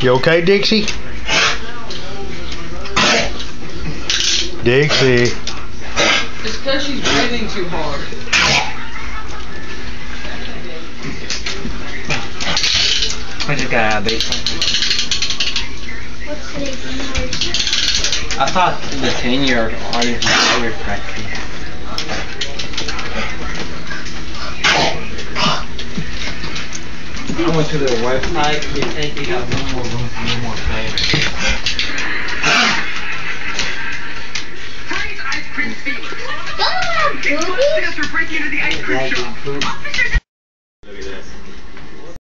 You okay, Dixie? Dixie. It's because she's breathing too hard. I just got out of baseball. What's today's number? I thought the 10-year or practice. I went to their website. They think they got one more room for one more player. Don't have boobies? We're breaking into the ice cream shop.